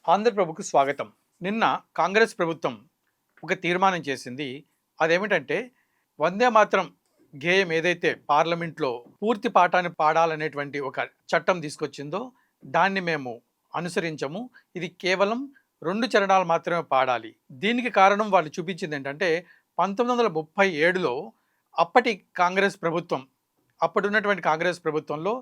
ఆంధ్రప్రభుకు స్వాగతం. నిన్న కాంగ్రెస్ ప్రభుత్వం ఒక తీర్మానం చేసింది. అదేమిటంటే వందే మాతరం గేయం ఏదైతే పార్లమెంట్లో పూర్తి పాఠాన్ని పాడాలనేటువంటి ఒక చట్టం తీసుకొచ్చిందో దాన్ని మేము అనుసరించము. ఇది కేవలం 2 చరణాలు మాత్రమే పాడాలి. దీనికి కారణం వాళ్ళు చూపించింది ఏంటంటే 1937లో అప్పటి కాంగ్రెస్ ప్రభుత్వం, అప్పుడున్నటువంటి కాంగ్రెస్ ప్రభుత్వంలో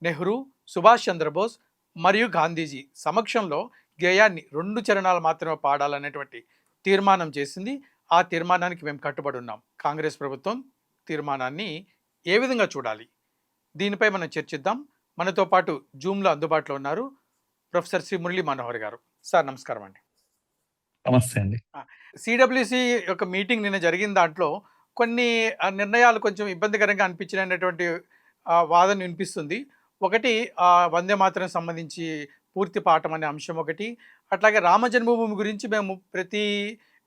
నెహ్రూ, సుభాష్ చంద్రబోస్ మరియు గాంధీజీ సమక్షంలో గేయాన్ని 2 చరణాలు మాత్రమే పాడాలనేటువంటి తీర్మానం చేసింది. ఆ తీర్మానానికి మేము కట్టుబడి ఉన్నాం. కాంగ్రెస్ ప్రభుత్వం తీర్మానాన్ని ఏ విధంగా చూడాలి, దీనిపై మనం చర్చిద్దాం. మనతో పాటు జూమ్లో అందుబాటులో ఉన్నారు ప్రొఫెసర్ శ్రీ మురళీ మనోహర్ గారు. సార్ నమస్కారం అండి. నమస్తే అండి. సిడబ్ల్యూసి యొక్క మీటింగ్ నిన్న జరిగిన దాంట్లో కొన్ని నిర్ణయాలు కొంచెం ఇబ్బందికరంగా అనిపించినటువంటి వాదన వినిపిస్తుంది. ఒకటి వందే మాతరం సంబంధించి పూర్తి పాఠం అనే అంశం ఒకటి, అట్లాగే రామ జన్మభూమి గురించి మేము ప్రతి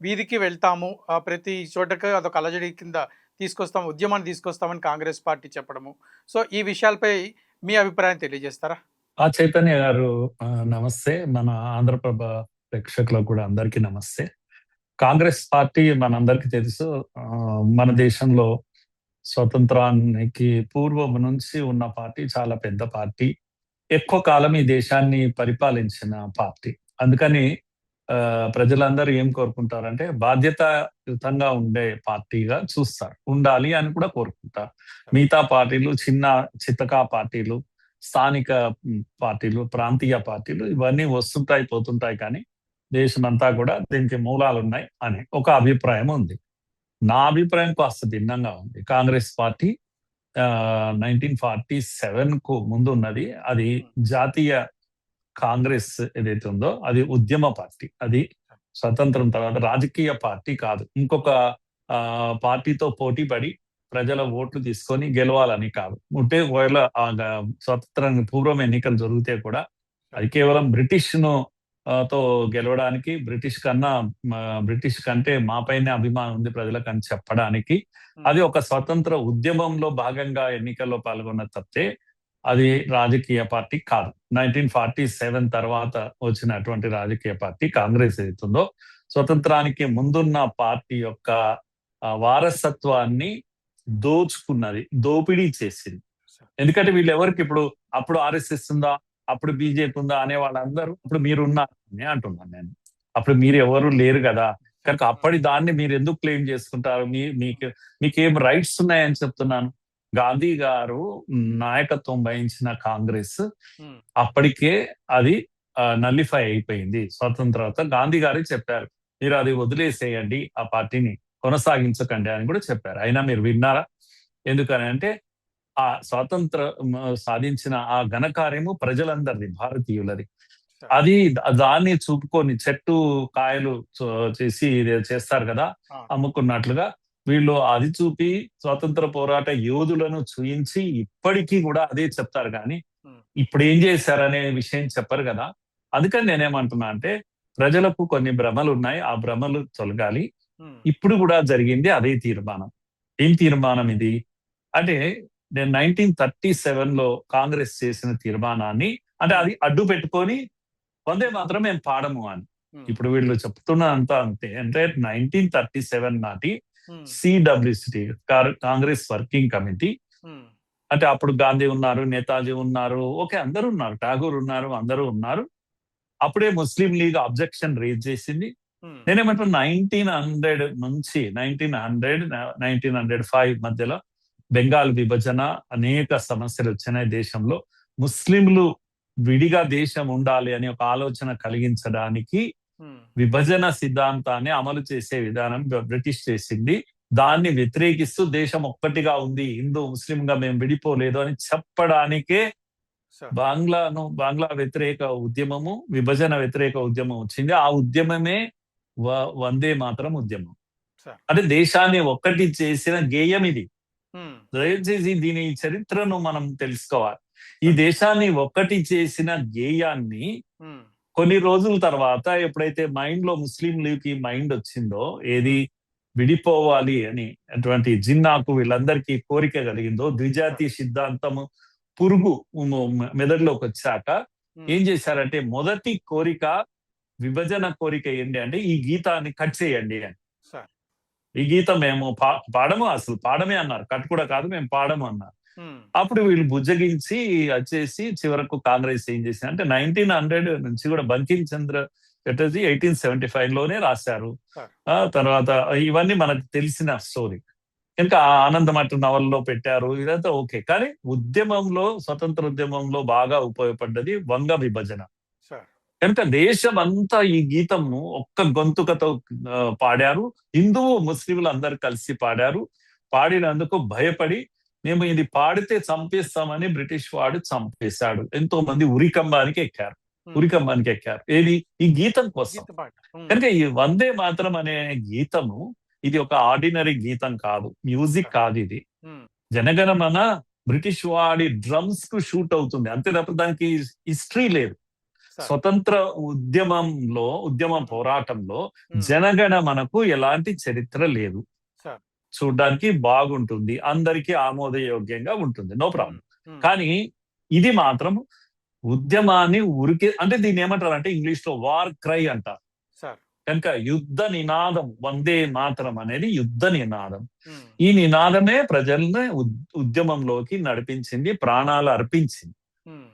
వీధికి వెళ్తాము, ప్రతి చోటకు అదొక అలజడి కింద తీసుకొస్తాము, ఉద్యమాన్ని తీసుకొస్తామని కాంగ్రెస్ పార్టీ చెప్పడము. సో ఈ విషయాలపై మీ అభిప్రాయం తెలియజేస్తారా? చైతన్య గారు నమస్తే. మన ఆంధ్రప్రభ ప్రేక్షకులకు కూడా అందరికీ నమస్తే. కాంగ్రెస్ పార్టీ మనందరికీ తెలుసు, మన దేశంలో స్వతంత్రానికి పూర్వం నుంచి ఉన్న పార్టీ, చాలా పెద్ద పార్టీ, ఎక్కువ కాలం ఈ దేశాన్ని పరిపాలించిన పార్టీ. అందుకని ప్రజలందరూ ఏం కోరుకుంటారంటే బాధ్యతాయుతంగా ఉండే పార్టీగా చూస్తారు, ఉండాలి అని కూడా కోరుకుంటారు. మిగతా పార్టీలు చిన్న చితకా పార్టీలు, స్థానిక పార్టీలు, ప్రాంతీయ పార్టీలు ఇవన్నీ వస్తుంటాయి పోతుంటాయి, కానీ దేశమంతా కూడా దీనికి మూలాలు ఉన్నాయి అని ఒక అభిప్రాయం ఉంది. నా అభిప్రాయం కాస్త భిన్నంగా ఉంది. కాంగ్రెస్ పార్టీ 1947కు ముందు ఉన్నది. అది జాతీయ కాంగ్రెస్ ఏదైతే ఉందో అది ఉద్యమ పార్టీ. అది స్వతంత్రం తర్వాత రాజకీయ పార్టీ కాదు. ఇంకొక పార్టీతో పోటీ పడి ప్రజల ఓట్లు తీసుకొని గెలవాలని కాదు. ఉంటే ఒకవేళ స్వతంత్రానికి పూర్వం ఎన్నికలు జరిగితే కూడా అది కేవలం బ్రిటిష్ను తో గెలవడానికి, బ్రిటిష్ కంటే మాపైనే అభిమానం ఉంది ప్రజలకు అని చెప్పడానికి, అది ఒక స్వతంత్ర ఉద్యమంలో భాగంగా ఎన్నికల్లో పాల్గొన్న తప్పితే అది రాజకీయ పార్టీ కాదు. 1947 తర్వాత వచ్చినటువంటి రాజకీయ పార్టీ కాంగ్రెస్ ఏదైతుందో స్వతంత్రానికి ముందున్న పార్టీ యొక్క వారసత్వాన్ని దోచుకున్నది, దోపిడీ చేసింది. ఎందుకంటే వీళ్ళు ఎవరికి ఇప్పుడు అప్పుడు ఆర్ఎస్ఎస్ ఉందా, అప్పుడు బీజేపీ ఉందా అనే వాళ్ళందరూ ఇప్పుడు మీరున్నారని అంటున్నాను నేను. అప్పుడు మీరు ఎవరు లేరు కదా, కనుక అప్పటి దాన్ని మీరు ఎందుకు క్లెయిమ్ చేసుకుంటారు? మీకేం రైట్స్ ఉన్నాయని చెప్తున్నాను. గాంధీ గారు నాయకత్వం వహించిన కాంగ్రెస్ అప్పటికే అది నల్లిఫై అయిపోయింది. స్వతంత్రత గాంధీ గారే చెప్పారు, మీరు అది వదిలేసేయండి, ఆ పార్టీని కొనసాగించకండి అని కూడా చెప్పారు. అయినా మీరు విన్నారా? ఎందుకని అంటే ఆ స్వాతంత్ర సాధించిన ఆ ఘనకార్యము ప్రజలందరిది, భారతీయులది. అది దాన్ని చూపుకొని చెట్టు కాయలు చేసి చేస్తారు కదా అమ్ముకున్నట్లుగా, వీళ్ళు అది చూపి స్వాతంత్ర పోరాట యోధులను చూయించి ఇప్పటికీ కూడా అదే చెప్తారు, కానీ ఇప్పుడు ఏం చేశారనే విషయం చెప్పరు కదా. అందుకని నేనేమంటున్నా అంటే ప్రజలకు కొన్ని భ్రమలు ఉన్నాయి, ఆ భ్రమలు తొలగాలి. ఇప్పుడు కూడా జరిగింది అదే తీర్మానం. ఏం తీర్మానం ఇది అంటే 1937లో కాంగ్రెస్ చేసిన తీర్మానాన్ని, అంటే అది అడ్డు పెట్టుకొని వందే మాత్రం మేము పాడము అని ఇప్పుడు వీళ్ళు చెప్తున్నంత అంతే. అంటే 1937 నాటి సిడబ్ల్యూసిటీ కాంగ్రెస్ వర్కింగ్ కమిటీ, అంటే అప్పుడు గాంధీ ఉన్నారు, నేతాజీ ఉన్నారు, ఓకే అందరూ ఉన్నారు, ఠాగూర్ ఉన్నారు, అందరూ ఉన్నారు. అప్పుడే ముస్లిం లీగ్ అబ్జెక్షన్ రేజ్ చేసింది. నేనేమంటున్నా 1900 నుంచి 1905 మధ్యలో బెంగాల్ విభజన, అనేక సమస్యలు వచ్చినాయి దేశంలో. ముస్లింలు విడిగా దేశం ఉండాలి అని ఒక ఆలోచన కలిగించడానికి విభజన సిద్ధాంతాన్ని అమలు చేసే విధానం బ్రిటిష్ చేసింది. దాన్ని వ్యతిరేకిస్తూ దేశం ఒక్కటిగా ఉంది, హిందూ ముస్లింగా మేము విడిపోలేదు అని చెప్పడానికే బంగ్లా వ్యతిరేక ఉద్యమము, విభజన వ్యతిరేక ఉద్యమం వచ్చింది. ఆ ఉద్యమమే వందే మాతరం ఉద్యమం. అంటే దేశాన్ని ఒక్కటి చేసిన గేయం ఇది. దయచేసి దీని చరిత్రను మనం తెలుసుకోవాలి. ఈ దేశాన్ని ఒక్కటి చేసిన గేయాన్ని కొన్ని రోజుల తర్వాత ఎప్పుడైతే మైండ్ లో ముస్లిం లీగ్కి మైండ్ వచ్చిందో, ఏది విడిపోవాలి అని అటువంటి జిన్నాకు వీళ్ళందరికీ కోరిక కలిగిందో, ద్విజాతి సిద్ధాంతము పురుగు మెదడులోకి వచ్చాక ఉమ్, ఏం చేశారంటే మొదటి కోరిక, విభజన కోరిక ఏంటి అంటే ఈ గీతాన్ని కట్ చేయండి అని. సార్. ఈ గీతం మేము పాడము, అసలు పాడమే అన్నారు, కట్ కూడా కాదు, మేము పాడము అన్నారు. ఉమ్, అప్పుడు వీళ్ళు బుజ్జగించి వచ్చేసి చివరకు కాంగ్రెస్ ఏం చేసింది అంటే 1900 నుంచి కూడా బంకిం చంద్ర చటర్జీ 1875 లోనే రాశారు. సార్. ఆ తర్వాత ఇవన్నీ మనకు తెలిసిన స్టోరీ. ఇంకా ఆనందమఠ నవల్లో పెట్టారు, ఇదంతా ఓకే. కానీ ఉద్యమంలో, స్వతంత్ర ఉద్యమంలో బాగా ఉపయోగపడ్డది వంగ విభజన. సార్. కనుక దేశం అంతా ఈ గీతంను ఒక్క గొంతుకతో పాడారు. హిందువు ముస్లింలు అందరు కలిసి పాడారు. పాడినందుకు భయపడి మేము ఇది పాడితే చంపేస్తామని బ్రిటిష్ వాడు చంపేశాడు. ఎంతో మంది ఉరికంబానికి ఎక్కారు. ఏది ఈ గీతం కోసం. గీత పాట. కనుక ఈ వందే మాతరం అనే గీతము ఇది ఒక ఆర్డినరీ గీతం కాదు, మ్యూజిక్ కాదు. ఇది ఉమ్, జనగణమన బ్రిటిష్ వాడి డ్రమ్స్ కు షూట్ అవుతుంది, అంతే తప్ప దానికి హిస్టరీ లేదు. సార్. స్వతంత్ర ఉద్యమ పోరాటంలో ఉమ్, జనగణమనకు ఎలాంటి చరిత్ర లేదు. సార్. చూడ్డానికి బాగుంటుంది, అందరికీ ఆమోదయోగ్యంగా ఉంటుంది, నో ప్రాబ్లం. ఉమ్, కానీ ఇది మాత్రం ఉద్యమాన్ని అంటే దీన్ని ఏమంటారు అంటే ఇంగ్లీష్ లో వార్ క్రై అంటారు. సార్. కనుక యుద్ధ నినాదం వందే మాతరం అనేది యుద్ధ నినాదం. ఉమ్, ఈ నినాదమే ప్రజల్ని ఉద్యమంలోకి నడిపించింది, ప్రాణాలు అర్పించింది. ఉమ్,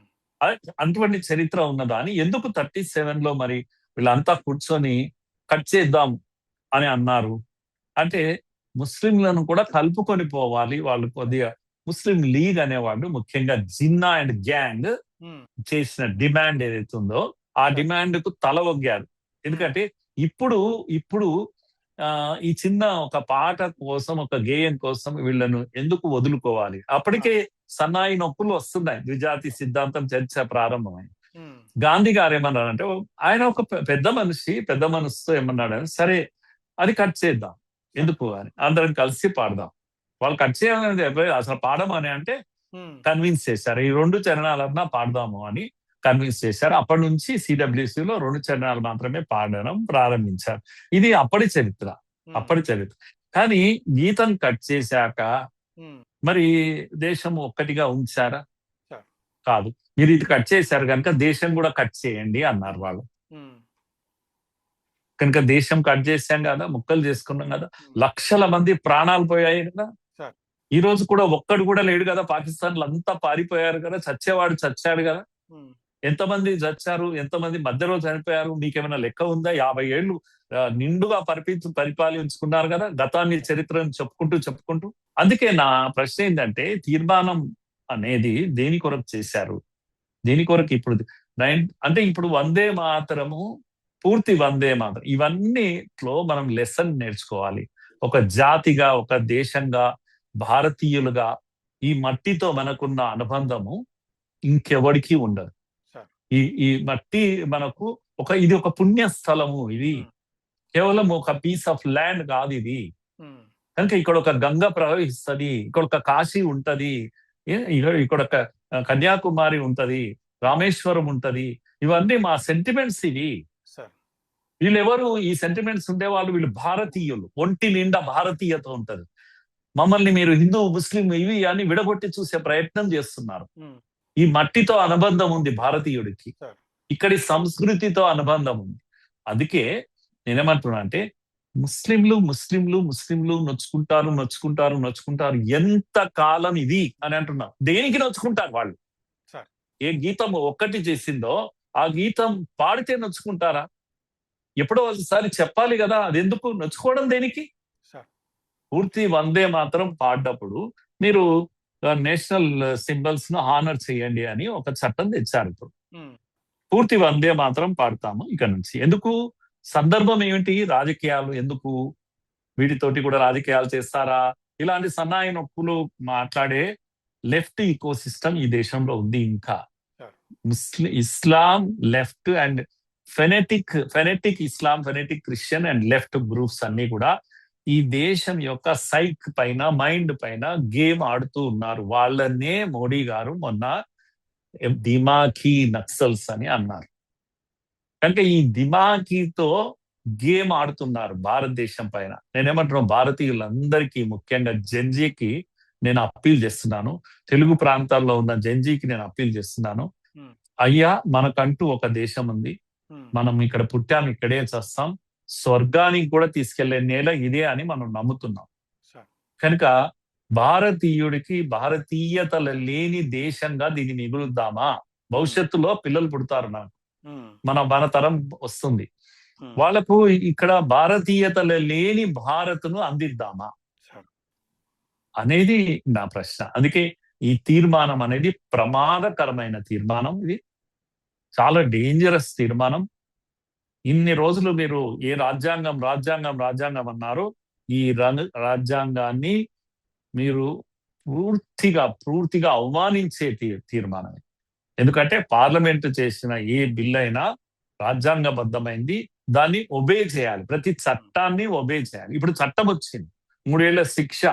అటువంటి చరిత్ర ఉన్నదాన్ని ఎందుకు 37 లో మరి వీళ్ళంతా కూర్చొని కట్ చేద్దాం అని అన్నారు అంటే ముస్లింలను కూడా కలుపుకొని పోవాలి. వాళ్ళు కొద్దిగా ముస్లిం లీగ్ అనేవాళ్ళు, ముఖ్యంగా జిన్నా అండ్ గ్యాంగ్ ఉమ్, చేసిన డిమాండ్ ఏదైతే ఉందో ఆ డిమాండ్ కు తల ఒగ్గారు. ఎందుకంటే ఇప్పుడు ఇప్పుడు ఈ చిన్న ఒక పాట కోసం, ఒక గేయం కోసం వీళ్ళను ఎందుకు వదులుకోవాలి? అప్పటికే సన్నాయి నొప్పులు వస్తున్నాయి, ద్విజాతి సిద్ధాంతం చర్చ ప్రారంభమైంది. ఉమ్, గాంధీ గారు ఏమన్నారంటే, ఆయన ఒక పెద్ద మనసుతో ఏమన్నాడు, సరే అది కట్ చేద్దాం, ఎందుకు అని అందరం కలిసి పాడదాం. వాళ్ళు కట్ చేయాలని అసలు పాడమని అంటే ఉమ్, కన్విన్స్ చేశారు. ఈ 2 చరణాలన్నా పాడదాము అని కన్విన్స్ చేశారు. అప్పటి నుంచి సిడబ్ల్యూసిలో 2 చరణాలు మాత్రమే పాడడం ప్రారంభించారు. ఇది అప్పటి చరిత్ర. కానీ గీతం కట్ చేశాక ఉమ్, మరి దేశం ఒక్కటిగా ఉంచారా? సార్. కాదు. మీరు ఇది కట్ చేశారు కనుక దేశం కూడా కట్ చేయండి అన్నారు వాళ్ళు. ఉమ్, కనుక దేశం కట్ చేశాం కదా, ముక్కలు చేసుకున్నాం కదా, లక్షల మంది ప్రాణాలు పోయాయి కదా. సార్. ఈ రోజు కూడా ఒక్కడు కూడా లేడు కదా, పాకిస్తాన్లో అంతా పారిపోయారు కదా, చచ్చేవాడు చచ్చాడు కదా. ఉమ్, ఎంతమంది చచ్చారు, ఎంతమంది మధ్యలో చనిపోయారు, మీకేమైనా లెక్క ఉందా? 50 ఏళ్ళు నిండుగా పరిపాలించుకున్నారు కదా, గతాన్ని, చరిత్రను చెప్పుకుంటూ. అందుకే నా ప్రశ్న ఏంటంటే, తీర్మానం అనేది దేని కొరకు చేశారు? దేని కొరకు ఇప్పుడు అంటే ఇప్పుడు వందే మాతరము, పూర్తి వందే మాతరం, ఇవన్నీలో మనం లెసన్ నేర్చుకోవాలి. ఒక జాతిగా, ఒక దేశంగా, భారతీయులుగా ఈ మట్టితో మనకున్న అనుబంధము ఇంకెవడికి ఉండదు. ఈ మట్టి మనకు ఇది ఒక పుణ్యస్థలము. ఇది కేవలం ఒక పీస్ ఆఫ్ ల్యాండ్ కాదు ఇది. కనుక ఇక్కడ ఒక గంగ ప్రవహిస్తుంది, ఇక్కడ ఒక కాశీ ఉంటది, ఇక్కడ ఒక కన్యాకుమారి ఉంటది, రామేశ్వరం ఉంటది. ఇవన్నీ మా సెంటిమెంట్స్ ఇవి. వీళ్ళెవరు ఈ సెంటిమెంట్స్ ఉండేవాళ్ళు? వీళ్ళు భారతీయులు, ఒంటి నిండా భారతీయత ఉంటది. మమ్మల్ని మీరు హిందూ, ముస్లిం ఇవి అని విడగొట్టి చూసే ప్రయత్నం చేస్తున్నారు. ఈ మట్టితో అనుబంధం ఉంది భారతీయుడికి, ఇక్కడి సంస్కృతితో అనుబంధం ఉంది. అందుకే నేనేమంటున్నా అంటే ముస్లింలు నొచ్చుకుంటారు ఎంత కాలం ఇది అని అంటున్నా. దేనికి నొచ్చుకుంటారు వాళ్ళు? ఏ గీతం ఒక్కటి చేసిందో ఆ గీతం పాడితే నొచ్చుకుంటారా? ఎప్పుడో ఒకసారి చెప్పాలి కదా, అది ఎందుకు నొచ్చుకోవడం దేనికి? పూర్తి వందే మాత్రం పాడినప్పుడు మీరు నేషనల్ సింబల్స్ ను హానర్ చేయండి అని ఒక చట్టం తెచ్చారు. ఇప్పుడు పూర్తి వందే మాత్రం పాడతాము ఇక్కడ నుంచి. ఎందుకు? సందర్భం ఏమిటి? రాజకీయాలు ఎందుకు? వీటితోటి కూడా రాజకీయాలు చేస్తారా? ఇలాంటి సన్నాయి నొప్పులు మాట్లాడే లెఫ్ట్ ఈకో సిస్టమ్ ఈ దేశంలో ఉంది. ఇంకా Islam left and fanatic Islam, fanatic Christian and left groups అన్ని కూడా ఈ దేశం యొక్క సైక్ పైన, మైండ్ పైన గేమ్ ఆడుతూ ఉన్నారు. వాళ్ళనే మోడీ గారు మొన్న దిమాఖీ నక్సల్స్ అని అన్నారు. కనుక ఈ దిమాఖీతో గేమ్ ఆడుతున్నారు భారతదేశం పైన. నేనేమంటున్నాను, భారతీయులందరికీ, ముఖ్యంగా జెన్జీకి నేను అప్పీల్ చేస్తున్నాను. తెలుగు ప్రాంతాల్లో ఉన్న జెన్జీకి నేను అప్పీల్ చేస్తున్నాను. ఉమ్, అయ్యా, మనకంటూ ఒక దేశం ఉంది. ఉమ్, మనం ఇక్కడ పుట్టాం, ఇక్కడే చస్తాం. స్వర్గానికి కూడా తీసుకెళ్లే నేల ఇదే అని మనం నమ్ముతున్నాం. సార్. కనుక భారతీయుడికి భారతీయత లేని దేశంగా దీన్ని మిగులుద్దామా? ఉమ్, భవిష్యత్తులో పిల్లలు పుడతారు నాకు, ఉమ్, మన తరం వస్తుంది. ఉమ్, వాళ్ళకు ఇక్కడ భారతీయత లేని భారత్ను అందిద్దామా సార్. అనేది నా ప్రశ్న. అందుకే ఈ తీర్మానం అనేది ప్రమాదకరమైన తీర్మానం. ఇది చాలా డేంజరస్ తీర్మానం. ఇన్ని రోజులు మీరు ఏ రాజ్యాంగం రాజ్యాంగం రాజ్యాంగం అన్నారో, ఈ రాజ్యాంగాన్ని మీరు పూర్తిగా అవమానించే తీర్మానం. ఎందుకంటే పార్లమెంట్ చేసిన ఏ బిల్ అయినా రాజ్యాంగబద్ధమైంది, దాన్ని ఒబే చేయాలి. ప్రతి చట్టాన్ని ఒబే చేయాలి. ఇప్పుడు చట్టం వచ్చింది, 3 ఏళ్ల శిక్ష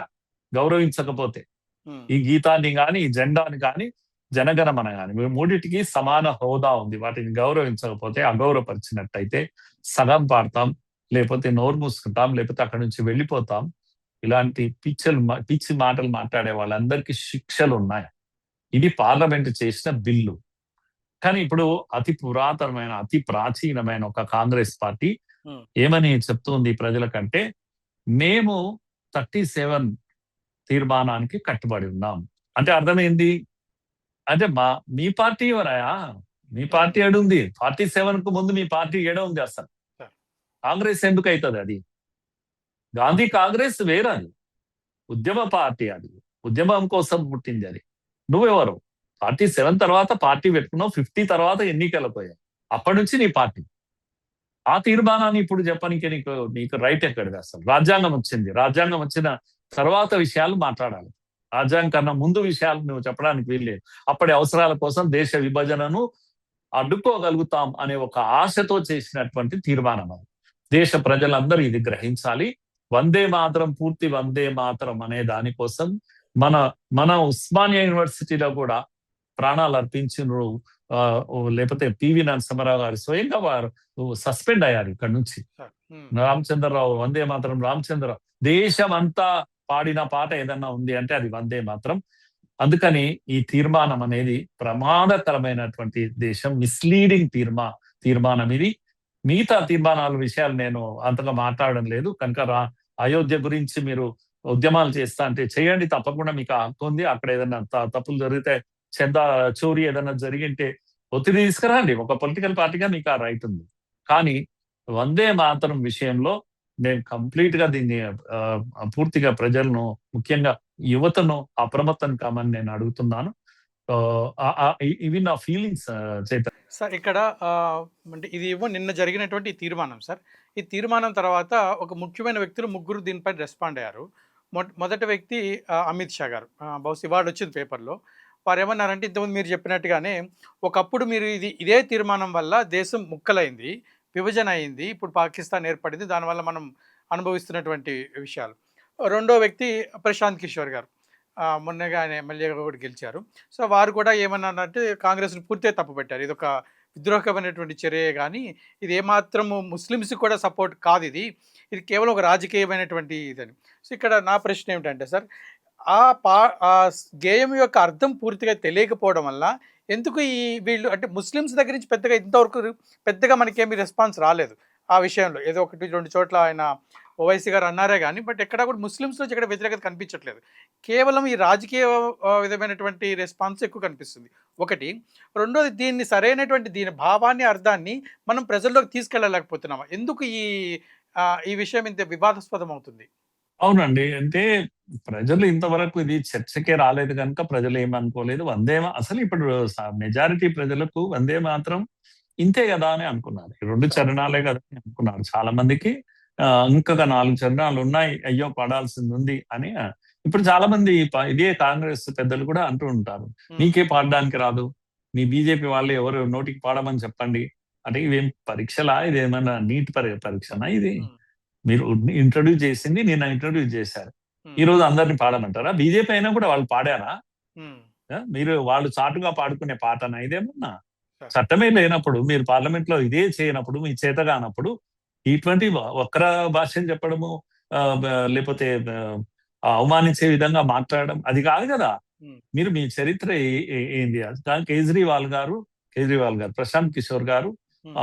గౌరవించకపోతే. ఉమ్, ఈ గీతాన్ని కానీ, ఈ జెండాని కానీ, జనగణమన కానీ, మూడింటికి సమాన హోదా ఉంది. వాటిని గౌరవించకపోతే, అగౌరవపరిచినట్టయితే సగం పాడతాం, లేకపోతే నోరు మూసుకుంటాం, లేకపోతే అక్కడి నుంచి వెళ్ళిపోతాం. ఇలాంటి పిచ్చి మాటలు మాట్లాడే వాళ్ళందరికీ శిక్షలు ఉన్నాయి. ఇది పార్లమెంట్ చేసిన బిల్లు. కానీ ఇప్పుడు అతి పురాతనమైన, అతి ప్రాచీనమైన ఒక కాంగ్రెస్ పార్టీ ఉమ్, ఏమని చెప్తుంది ప్రజలకంటే, మేము 37 తీర్మానానికి కట్టుబడి ఉన్నాం. అంటే అర్థమైంది. అంటే మీ పార్టీ ఎవరయా? మీ పార్టీ ఏడుంది? 47 కు ముందు మీ పార్టీ ఏడ ఉంది అసలు? కాంగ్రెస్ ఎందుకు అవుతుంది? అది గాంధీ కాంగ్రెస్ వేరది, ఉద్యమ పార్టీ. అది ఉద్యమం కోసం పుట్టింది. అది నువ్వెవరు? 47 తర్వాత పార్టీ పెట్టుకున్నావు, 50 తర్వాత ఎన్నికలకు పోయావు, అప్పటి నుంచి నీ పార్టీ. ఆ తీర్మానాన్ని ఇప్పుడు చెప్పడానికి నీకు రైట్ ఎక్కడిది అసలు? రాజ్యాంగం వచ్చింది, రాజ్యాంగం వచ్చిన తర్వాత విషయాలు మాట్లాడాలి. రాజ్యాంగం కన్నా ముందు విషయాలు నువ్వు చెప్పడానికి వీల్లేదు. అప్పటి అవసరాల కోసం దేశ విభజనను అడ్డుకోగలుగుతాం అనే ఒక ఆశతో చేసినటువంటి తీర్మానం అది. దేశ ప్రజలందరూ ఇది గ్రహించాలి. వందే మాతరం, పూర్తి వందే మాతరం అనే దానికోసం మన ఉస్మానియా యూనివర్సిటీలో కూడా ప్రాణాలు అర్పించినరు. లేకపోతే పివి నరసింహారావు గారు స్వయంగా వారు సస్పెండ్ అయ్యారు ఇక్కడ నుంచి. రామచంద్రరావు, వందే మాతరం రామచంద్రరావు. దేశం అంతా పాడిన పాట ఏదన్నా ఉంది అంటే అది వందే మాతరం. అందుకని ఈ తీర్మానం అనేది ప్రమాదకరమైనటువంటి మిస్లీడింగ్ తీర్మానం ఇది. మిగతా తీర్మానాల విషయాలు నేను అంతగా మాట్లాడడం లేదు. కనుక అయోధ్య గురించి మీరు ఉద్యమాలు చేస్తా అంటే చేయండి, తప్పకుండా మీకు హక్కు ఉంది. అక్కడ ఏదైనా తప్పులు జరిగితే, చందా చోరీ ఏదైనా జరిగింటే ఒత్తిడి తీసుకురండి. ఒక పొలిటికల్ పార్టీగా మీకు ఆ రైట్ ఉంది. కానీ వందే మాతరం విషయంలో నేను కంప్లీట్ గా దీన్ని పూర్తిగా ప్రజలను, ముఖ్యంగా యువతను అప్రమత్తం కామని నేను అడుగుతున్నాను. ఇవి నా ఫీలింగ్స్. సార్, ఇక్కడ అంటే ఇది నిన్న జరిగినటువంటి ఈ తీర్మానం సార్. ఈ తీర్మానం తర్వాత ఒక ముఖ్యమైన వ్యక్తులు 3 దీనిపై రెస్పాండ్ అయ్యారు. మొదటి వ్యక్తి అమిత్ షా గారు. బహుశా ఇవాళ వచ్చింది పేపర్లో. వారు ఏమన్నారంటే, ఇంతకుముందు మీరు చెప్పినట్టుగానే ఒకప్పుడు మీరు ఇదే తీర్మానం వల్ల దేశం ముక్కలైంది, విభజన అయింది, ఇప్పుడు పాకిస్తాన్ ఏర్పడింది, దానివల్ల మనం అనుభవిస్తున్నటువంటి విషయాలు. రెండో వ్యక్తి ప్రశాంత్ కిషోర్ గారు, మొన్నగా ఆయన ఎమ్మెల్యేగా కూడా గెలిచారు. సో వారు కూడా ఏమన్నారంటే కాంగ్రెస్ను పూర్తిగా తప్పుపెట్టారు. ఇది ఒక విద్రోహకమైనటువంటి చర్య, కానీ ఇది ఏమాత్రము ముస్లిమ్స్కి కూడా సపోర్ట్ కాదు, ఇది కేవలం ఒక రాజకీయమైనటువంటి ఇదని. సో ఇక్కడ నా ప్రశ్న ఏమిటంటే సార్, ఆ గేయం యొక్క అర్థం పూర్తిగా తెలియకపోవడం వల్ల ఎందుకు వీళ్ళు అంటే ముస్లిమ్స్ దగ్గర నుంచి ఇంతవరకు పెద్దగా మనకేమీ రెస్పాన్స్ రాలేదు ఆ విషయంలో. ఏదో 1-2 చోట్ల ఆయన ఓవైసీ గారు అన్నారే కానీ, బట్ ఎక్కడ కూడా ముస్లిమ్స్ నుంచి ఇక్కడ వ్యతిరేకత కనిపించట్లేదు. కేవలం ఈ రాజకీయ విధమైనటువంటి రెస్పాన్స్ ఎక్కువ కనిపిస్తుంది ఒకటి. రెండోది, దీని భావాన్ని, అర్థాన్ని మనం ప్రజల్లోకి తీసుకెళ్ళలేకపోతున్నామా? ఎందుకు ఈ విషయం ఇంత వివాదాస్పదం అవుతుంది? అవునండి. అంటే ప్రజలు ఇంతవరకు ఇది చర్చకే రాలేదు కనుక ప్రజలు ఏమనుకోలేదు. అసలు ఇప్పుడు మెజారిటీ ప్రజలకు వందే మాత్రం ఇంతే కదా అని అనుకున్నారు. 2 చరణాలే కదా అని అనుకున్నారు చాలా మందికి. ఇంకొక 4 చరణాలు ఉన్నాయి, అయ్యో పాడాల్సింది ఉంది అని ఇప్పుడు చాలా మంది ఇదే కాంగ్రెస్ పెద్దలు కూడా అంటూ ఉంటారు. మీకే పాడడానికి రాదు, మీ బీజేపీ వాళ్ళు ఎవరు నోటికి పాడమని చెప్పండి. అంటే ఇవేం పరీక్షలా? ఇదేమన్నా నీట్ పరీక్షనా? ఇది మీరు ఇంట్రొడ్యూస్ చేసింది, నిన్న ఇంట్రొడ్యూస్ చేశారు. ఈ రోజు అందరిని పాడమంటారా? బీజేపీ అయినా కూడా వాళ్ళు పాడారా? మీరు వాళ్ళు చాటుగా పాడుకునే పాటనా ఇదేమన్నా? చట్టమే లేనప్పుడు, మీరు పార్లమెంట్ లో ఇదే చేయనప్పుడు, మీ చేత కానప్పుడు ఇటువంటి వక్ర భాషను చెప్పడము, లేకపోతే అవమానించే విధంగా మాట్లాడడం అది కాదు కదా. ఉమ్, మీరు మీ చరిత్ర ఏంది అది. కానీ కేజ్రీవాల్ గారు ప్రశాంత్ కిషోర్ గారు ఉమ్,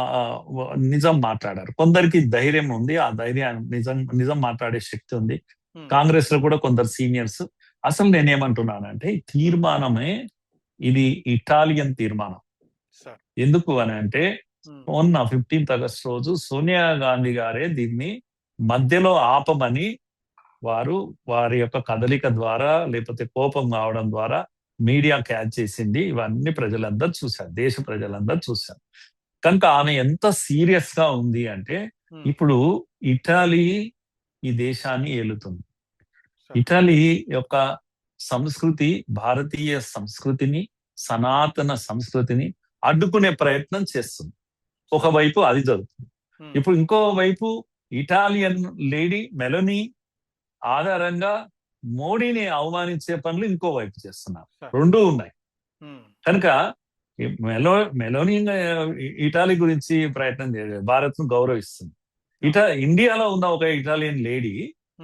నిజం మాట్లాడారు. కొందరికి ధైర్యం ఉంది, ఆ ధైర్యాన్ని నిజం మాట్లాడే శక్తి ఉంది. ఉమ్, కాంగ్రెస్ లో కూడా కొందరు సీనియర్స్. అసలు నేనేమంటున్నానంటే ఈ తీర్మానమే ఇది ఇటాలియన్ తీర్మానం. సార్. ఎందుకు అని అంటే ఉమ్, మొన్న 15th ఆగస్ట్ రోజు సోనియా గాంధీ గారే దీన్ని మధ్యలో ఆపమని వారి యొక్క కదలిక ద్వారా లేకపోతే కోపం కావడం ద్వారా మీడియా క్యాచ్ చేసింది. ఇవన్నీ ప్రజలందరూ చూశారు, దేశ ప్రజలందరూ చూశారు. కనుక ఆమె ఎంత సీరియస్ గా ఉంది అంటే ఉమ్, ఇప్పుడు ఇటలీ ఈ దేశాన్ని ఏలుతుంది. సార్. ఇటలీ యొక్క సంస్కృతి భారతీయ సంస్కృతిని, సనాతన సంస్కృతిని అడ్డుకునే ప్రయత్నం చేస్తుంది. ఒకవైపు అది జరుగుతుంది. ఉమ్, ఇప్పుడు ఇంకో వైపు ఇటాలియన్ లేడీ మెలోనీ ఆధారంగా మోడీని అవమానించే పనులు ఇంకో వైపు చేస్తున్నారు. సార్. రెండూ ఉన్నాయి. ఉమ్, కనుక ఈ మెలోనీ ఇటాలీ గురించి ప్రయత్నం చేయలేదు, భారత్ ను గౌరవిస్తుంది. ఇండియాలో ఉన్న ఒక ఇటాలియన్ లేడీ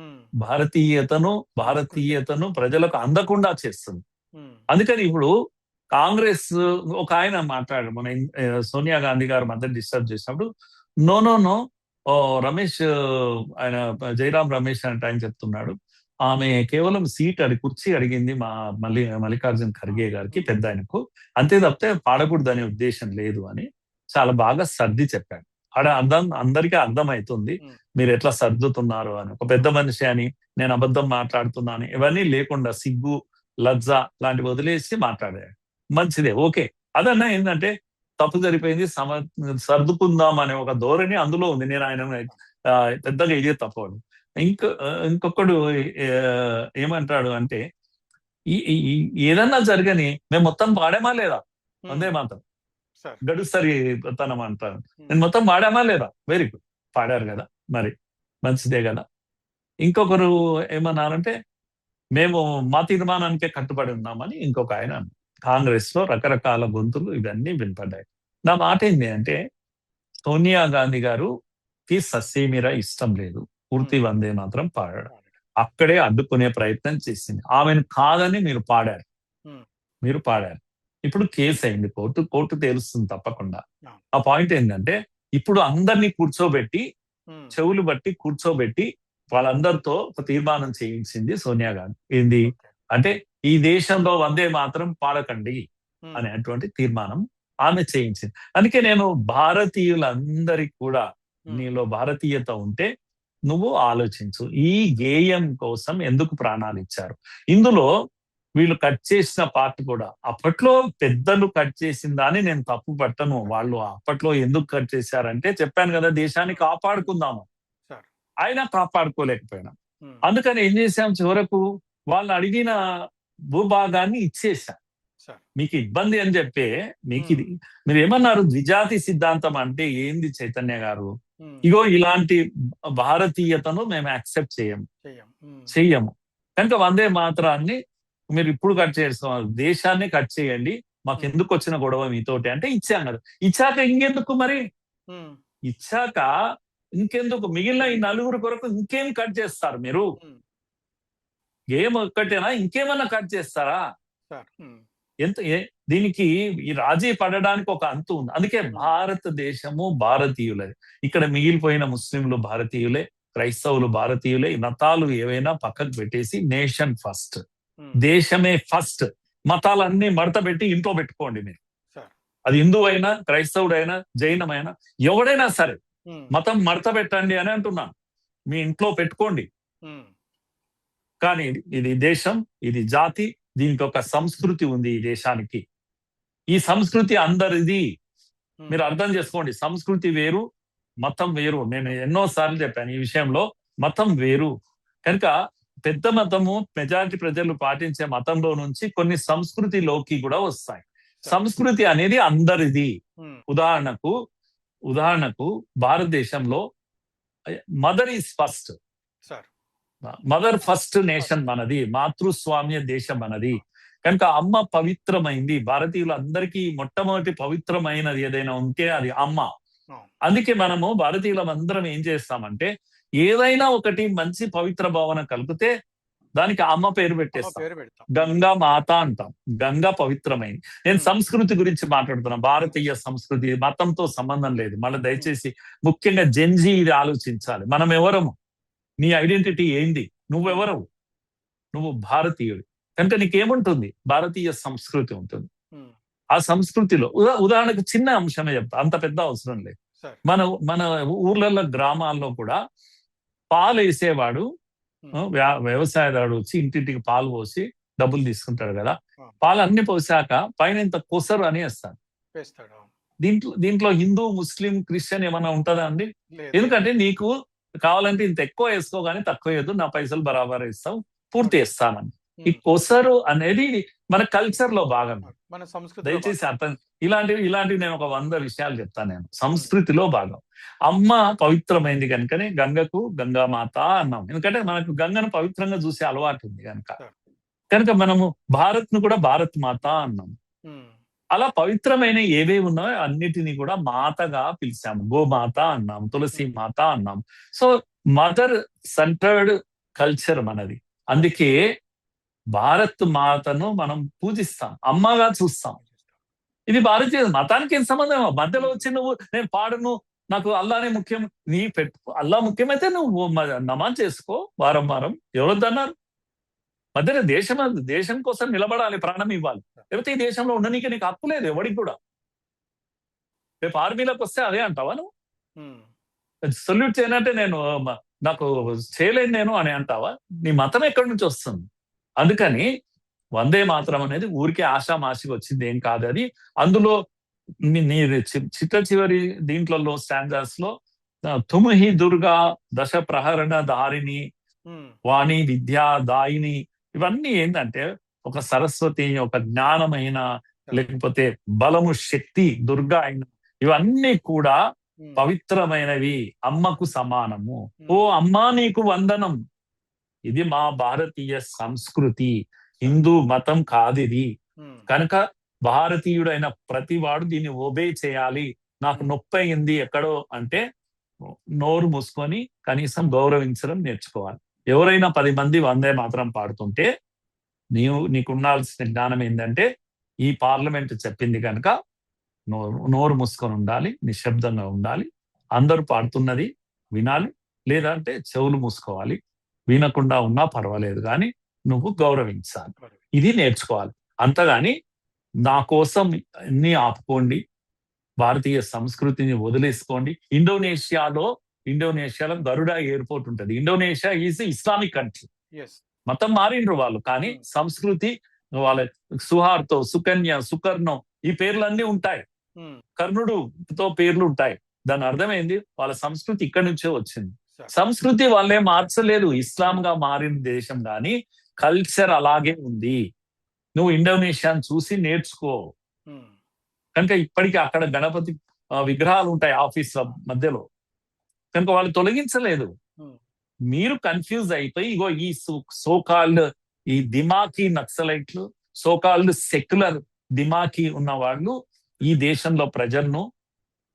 ఉమ్, భారతీయతను ప్రజలకు అందకుండా చేస్తుంది. ఉమ్, అందుకని ఇప్పుడు కాంగ్రెస్ ఒక ఆయన మాట్లాడారు మన సోనియా గాంధీ గారు మధ్య డిస్టర్బ్ చేసినప్పుడు, నో నో నో రమేష్ ఆయన జైరాం రమేష్ అంటే ఆయన చెప్తున్నాడు, ఆమె కేవలం కుర్చీ అడిగింది మల్లికార్జున్ ఖర్గే గారికి, పెద్ద ఆయనకు, అంతే తప్పితే పాడకూడదనే ఉద్దేశం లేదు అని చాలా బాగా సర్ది చెప్పాడు. అందరికీ అర్థమవుతుంది ఉమ్, మీరు ఎట్లా సర్దుతున్నారు అని. ఒక పెద్ద మనిషి అని నేను అబద్ధం మాట్లాడుతున్నాను ఇవన్నీ లేకుండా సిగ్గు లజ్జ లాంటివి వదిలేసి మాట్లాడాడు. మంచిదే, ఓకే. అదన్నా ఏంటంటే తప్పు జరిపోయింది, సర్దుకుందాం అనే ఒక ధోరణి అందులో ఉంది. నేను ఆయన పెద్దగా ఇదే తప్పదు. ఇంకొకడు ఏమంటాడు అంటే ఏదన్నా జరగని మేము మొత్తం పాడామా లేదా, వందే మాత్రం సార్. గడుసరి తనం అంటారు. ఉమ్, నేను మొత్తం పాడామా లేదా, వెరీ గుడ్, పాడారు కదా, మరి మంచిదే కదా. ఇంకొకరు ఏమన్నారంటే మేము మా తీర్మానానికే కట్టుబడి ఉన్నామని ఇంకొక ఆయన అన్నారు. కాంగ్రెస్ లో రకరకాల గొంతులు ఇవన్నీ వినపడ్డాయి. నా మాట ఏంటి అంటే సోనియా గాంధీ గారుకి ససేమిరా ఇష్టం లేదు పూర్తి వందే మాత్రం పాడాడు. అక్కడే అడ్డుకునే ప్రయత్నం చేసింది. ఆమెను కాదని మీరు పాడారు. ఇప్పుడు కేసు అయింది, కోర్టు తేలుస్తుంది తప్పకుండా. ఆ పాయింట్ ఏంటంటే ఇప్పుడు అందరినీ కూర్చోబెట్టి ఉమ్, చెవులు బట్టి కూర్చోబెట్టి వాళ్ళందరితో ఒక తీర్మానం చేయించింది సోనియా గాంధీ. ఏంది అంటే ఈ దేశంలో వందే మాత్రం పాడకండి ఉమ్, అనేటువంటి తీర్మానం ఆమె చేయించింది. అందుకే నేను భారతీయులందరికీ కూడా నీలో భారతీయత ఉంటే నువ్వు ఆలోచించు, ఈ గేయం కోసం ఎందుకు ప్రాణాలు ఇచ్చారు. ఇందులో వీళ్ళు కట్ చేసిన పార్ట్ కూడా అప్పట్లో పెద్దలు కట్ చేసిన దాన్ని నేను తప్పు పట్టను. వాళ్ళు అప్పట్లో ఎందుకు కట్ చేశారంటే చెప్పాను కదా, దేశాన్ని కాపాడుకుందాము, అయినా కాపాడుకోలేకపోయినా. అందుకని ఏం చేశాం, చివరకు వాళ్ళు అడిగిన భూభాగాన్ని ఇచ్చేసాం. మీకు ఇబ్బంది అని చెప్పే మీకు ఇది మీరు ఏమన్నారు, ద్విజాతి సిద్ధాంతం అంటే ఏంది చైతన్య గారు, ఇగో ఇలాంటి భారతీయతను మేము యాక్సెప్ట్ చెయ్యము. కనుక వందే మాత్రాన్ని మీరు ఇప్పుడు కట్ చేస్తున్నారు, దేశాన్ని కట్ చేయండి, మాకు ఎందుకు వచ్చిన గొడవ మీతోటి అంటే ఇచ్చాం కదా. ఇచ్చాక ఇంకెందుకు మరి, ఇచ్చాక ఇంకెందుకు మిగిలిన ఈ నలుగురు కొరకు ఇంకేం కట్ చేస్తారు మీరు? గేమ్ ఒక్కటేనా, ఇంకేమన్నా కట్ చేస్తారా? దీనికి ఈ రాజీ పడడానికి ఒక అంతు ఉంది. అందుకే భారతదేశము భారతీయులది. ఇక్కడ మిగిలిపోయిన ముస్లింలు భారతీయులే, క్రైస్తవులు భారతీయులే. మతాలు ఏవైనా పక్కకు పెట్టేసి నేషన్ ఫస్ట్, దేశమే ఫస్ట్. మతాలన్నీ మడత పెట్టి ఇంట్లో పెట్టుకోండి మీరు. అది హిందూ అయినా, క్రైస్తవుడైనా, జైనమైనా, ఎవడైనా సరే మతం మడత పెట్టండి అని అంటున్నాను. మీ ఇంట్లో పెట్టుకోండి. కానీ ఇది దేశం, ఇది జాతి, దీనికి ఒక సంస్కృతి ఉంది ఈ దేశానికి. ఈ సంస్కృతి అందరిది. మీరు అర్థం చేసుకోండి, సంస్కృతి వేరు, మతం వేరు. నేను ఎన్నోసార్లు చెప్పాను ఈ విషయంలో, మతం వేరు. కనుక పెద్ద మతము మెజారిటీ ప్రజలు పాటించే మతంలో నుంచి కొన్ని సంస్కృతిలోకి కూడా వస్తాయి. సంస్కృతి అనేది అందరిది. ఉదాహరణకు భారతదేశంలో mother is first. Mother first nation మనది, మాతృస్వామ్య దేశం మనది. కనుక అమ్మ పవిత్రమైంది. భారతీయులందరికీ మొట్టమొదటి పవిత్రమైనది ఏదైనా ఉంటే అది అమ్మ. అందుకే మనము భారతీయులం అందరం ఏం చేస్తామంటే ఏదైనా ఒకటి మంచి పవిత్ర భావన కలిపితే దానికి అమ్మ పేరు అమ్మ పెట్టేస్తాం. పేరు పెడతాం. గంగా మాత అంటాం. గంగా పవిత్రమైంది. నేను సంస్కృతి గురించి మాట్లాడుతున్నా. భారతీయ సంస్కృతి మతంతో సంబంధం లేదు. మళ్ళీ దయచేసి ముఖ్యంగా జెన్జీ ఇది ఆలోచించాలి. మనం ఎవరము? నీ ఐడెంటిటీ ఏంది? నువ్వెవరవు? నువ్వు భారతీయుడు కనుక నీకేముంటుంది? భారతీయ సంస్కృతి ఉంటుంది. ఆ సంస్కృతిలో ఉదాహరణకు చిన్న అంశమే చెప్తా, అంత పెద్ద అవసరం లేదు. మన మన ఊర్లలో గ్రామాల్లో కూడా పాలు వేసేవాడు వ్యవసాయదారుడు వచ్చి ఇంటింటికి పాలు పోసి డబ్బులు తీసుకుంటాడు కదా. పాలు అన్ని పోసాక పైన ఇంత కొసరు అని వేస్తాడు. దీంట్లో హిందూ, ముస్లిం, క్రిస్టియన్ ఏమన్నా ఉంటుందా అండి? ఎందుకంటే నీకు కావాలంటే ఇంత ఎక్కువ వేసుకో కానీ తక్కువ వేయద్దు, నా పైసలు బరాబర్ ఇస్తావు, పూర్తి ఇస్తానని. ఈ కొసరు అనేది మన కల్చర్ లో భాగం. దయచేసి అర్థం. ఇలాంటివి నేను ఒక 100 విషయాలు చెప్తాను. నేను సంస్కృతిలో భాగం. అమ్మ పవిత్రమైంది కనుకనే గంగకు గంగామాత అన్నాం. ఎందుకంటే మనకు గంగను పవిత్రంగా చూసే అలవాటు ఉంది కనుక మనము భారత్ ను కూడా భారత్ మాత అన్నాం. అలా పవిత్రమైన ఏవేవి ఉన్నాయో అన్నిటినీ కూడా మాతగా పిలిచాము. గోమాత అన్నాం, తులసి మాత అన్నాం. సో మదర్ సెంటర్డ్ కల్చర్ మనది. అందుకే భారత్ మాతను మనం పూజిస్తాం, అమ్మగా చూస్తాం. ఇది భారతీయ మతానికి ఏం సంబంధం? మధ్యలో వచ్చి నువ్వు నేను పాడను, నాకు అల్లానే ముఖ్యం, నీ అల్లా ముఖ్యమైతే నువ్వు నమాజ్ చేసుకో వారం వారం. ఎవరొద్దన్నారు? మధ్యలో దేశం కోసం నిలబడాలి, ప్రాణం ఇవ్వాలి. లేకపోతే ఈ దేశంలో ఉండనీకి నీకు హక్కు లేదు ఎవడికి కూడా. రేపు ఆర్మీలోకి వస్తే అదే అంటావా నువ్వు? సల్యూట్ చేయనంటే నాకు చేయలేను నేను అని అంటావా? నీ మతం ఎక్కడి నుంచి వస్తుంది? అందుకని వందే మాత్రం అనేది ఊరికే ఆషామాషిగా వచ్చింది ఏం కాదు. అది అందులో చివరి దీంట్లో స్టాండర్స్ లో తుమ్హి దుర్గా దశ ప్రహరణ దారిని వాణి విద్యా దాయిని, ఇవన్నీ ఏంటంటే ఒక సరస్వతి, ఒక జ్ఞానమైన, లేకపోతే బలము, శక్తి, దుర్గా అయిన, ఇవన్నీ కూడా పవిత్రమైనవి, అమ్మకు సమానము. ఓ అమ్మా నీకు వందనం. ఇది మా భారతీయ సంస్కృతి, హిందూ మతం కాదిది. కనుక భారతీయుడైన ప్రతివాడు దీన్ని ఒబే చేయాలి. నాకు నొప్పి అయింది ఎక్కడో అంటే నోరు మూసుకొని కనీసం గౌరవించడం నేర్చుకోవాలి. ఎవరైనా 10 మంది వందే మాత్రం పాడుతుంటే నీకు ఉండాల్సిన జ్ఞానం ఏంటంటే ఈ పార్లమెంట్ చెప్పింది కనుక నోరు మూసుకొని ఉండాలి, నిశ్శబ్దంగా ఉండాలి, అందరూ పాడుతున్నది వినాలి, లేదంటే చెవులు మూసుకోవాలి. వినకుండా ఉన్నా పర్వాలేదు కానీ నువ్వు గౌరవించాలి. ఇది నేర్చుకోవాలి. అంతగాని నా కోసం అన్ని ఆపుకోండి, భారతీయ సంస్కృతిని వదిలేసుకోండి. ఇండోనేషియాలో గరుడ ఎయిర్పోర్ట్ ఉంటుంది. Indonesia is Islamic country. మతం మారిండ్రు వాళ్ళు, కానీ సంస్కృతి వాళ్ళ సుహార్తో, సుకన్య, సుకర్ణం ఈ పేర్లన్నీ ఉంటాయి. కర్ణుడుతో పేర్లు ఉంటాయి. దాని అర్థమైంది వాళ్ళ సంస్కృతి ఇక్కడి నుంచే వచ్చింది. సంస్కృతి వాళ్ళే మార్చలేదు, ఇస్లాం గా మారిన దేశం, కానీ కల్చర్ అలాగే ఉంది. నువ్వు ఇండోనేషియాని చూసి నేర్చుకో. కనుక ఇప్పటికీ అక్కడ గణపతి విగ్రహాలు ఉంటాయి ఆఫీసుల మధ్యలో, కనుక వాళ్ళు తొలగించలేదు. మీరు కన్ఫ్యూజ్ అయిపోయి ఇగో ఈ సోకాల్డ్ ఈ దిమాకీ నక్సలైట్లు, సోకాల్డ్ సెక్యులర్ దిమాకీ ఉన్న వాళ్ళు ఈ దేశంలో ప్రజలను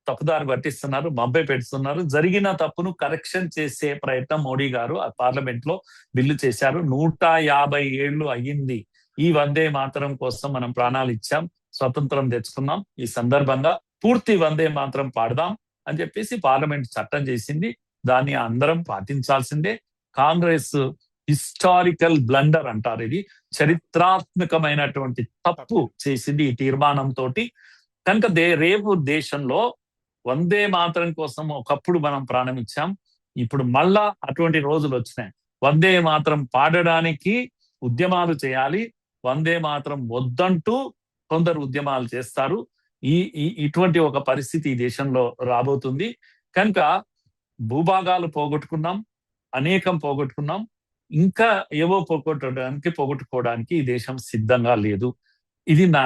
తప్పుదారి పట్టిస్తున్నారు, మభ్య పెడుతున్నారు. జరిగిన తప్పును కరెక్షన్ చేసే ప్రయత్నం మోడీ గారు ఆ పార్లమెంట్ లో బిల్లు చేశారు. 150 ఏళ్ళు అయ్యింది. ఈ వందే మాతరం కోసం మనం ప్రాణాలు ఇచ్చాం, స్వతంత్రం తెచ్చుకున్నాం. ఈ సందర్భంగా పూర్తి వందే మాతరం పాడదాం అని చెప్పేసి పార్లమెంట్ చట్టం చేసింది. దాన్ని అందరం పాటించాల్సిందే. కాంగ్రెస్ హిస్టారికల్ బ్లండర్ అంటారు, ఇది చరిత్రాత్మకమైనటువంటి తప్పు చేసింది ఈ తీర్మానంతో. కనుక రేపు దేశంలో వందే మాతరం కోసం ఒకప్పుడు మనం ప్రాణం ఇచ్చాం, ఇప్పుడు మళ్ళా అటువంటి రోజులు వచ్చినాయి. వందే మాతరం పాడడానికి ఉద్యమాలు చేయాలి. వందే మాతరం వద్దంటూ కొందరు ఉద్యమాలు చేస్తారు. ఇటువంటి ఒక పరిస్థితి ఈ దేశంలో రాబోతుంది. కనుక భూభాగాలు అనేకం పోగొట్టుకున్నాం, ఇంకా ఏవో పోగొట్టుకోవడానికి ఈ దేశం సిద్ధంగా లేదు. ఇది నా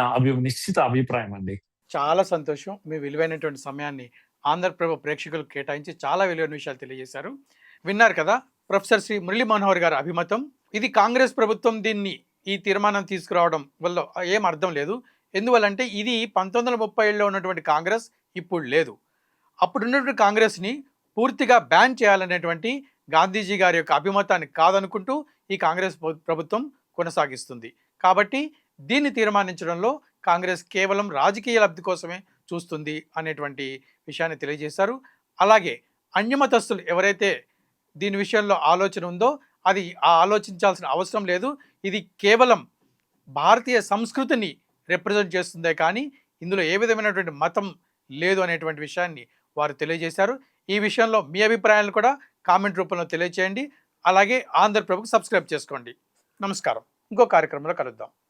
నిశ్చిత అభిప్రాయం అండి. చాలా సంతోషం. మీ విలువైనటువంటి సమయాన్ని ఆంధ్రప్రభ ప్రేక్షకులకు కేటాయించి చాలా విలువైన విషయాలు తెలియజేశారు. విన్నారు కదా ప్రొఫెసర్ శ్రీ మురళీ మనోహర్ గారి అభిమతం. ఇది కాంగ్రెస్ ప్రభుత్వం ఈ తీర్మానం తీసుకురావడం వల్ల ఏం అర్థం లేదు. ఎందువల్లంటే ఇది 1930లో ఉన్నటువంటి కాంగ్రెస్ ఇప్పుడు లేదు. అప్పుడున్నటువంటి కాంగ్రెస్ని పూర్తిగా బ్యాన్ చేయాలనేటువంటి గాంధీజీ గారి యొక్క అభిమతాన్ని కాదనుకుంటూ ఈ కాంగ్రెస్ ప్రభుత్వం కొనసాగిస్తుంది. కాబట్టి దీన్ని తీర్మానించడంలో కాంగ్రెస్ కేవలం రాజకీయ లబ్ధి కోసమే చూస్తుంది అనేటువంటి విషయాన్ని తెలియజేశారు. అలాగే అన్యమతస్థులు ఎవరైతే దీని విషయంలో ఆలోచన ఉందో అది ఆలోచించాల్సిన అవసరం లేదు. ఇది కేవలం భారతీయ సంస్కృతిని రిప్రజెంట్ చేస్తుందే కానీ ఇందులో ఏ విధమైనటువంటి మతం లేదు అనేటువంటి విషయాన్ని వారు తెలియజేశారు. ఈ విషయంలో మీ అభిప్రాయాలను కూడా కామెంట్ రూపంలో తెలియచేయండి. అలాగే ఆంధ్రప్రభకు సబ్స్క్రైబ్ చేసుకోండి. నమస్కారం. ఇంకో కార్యక్రమంలో కలుద్దాం.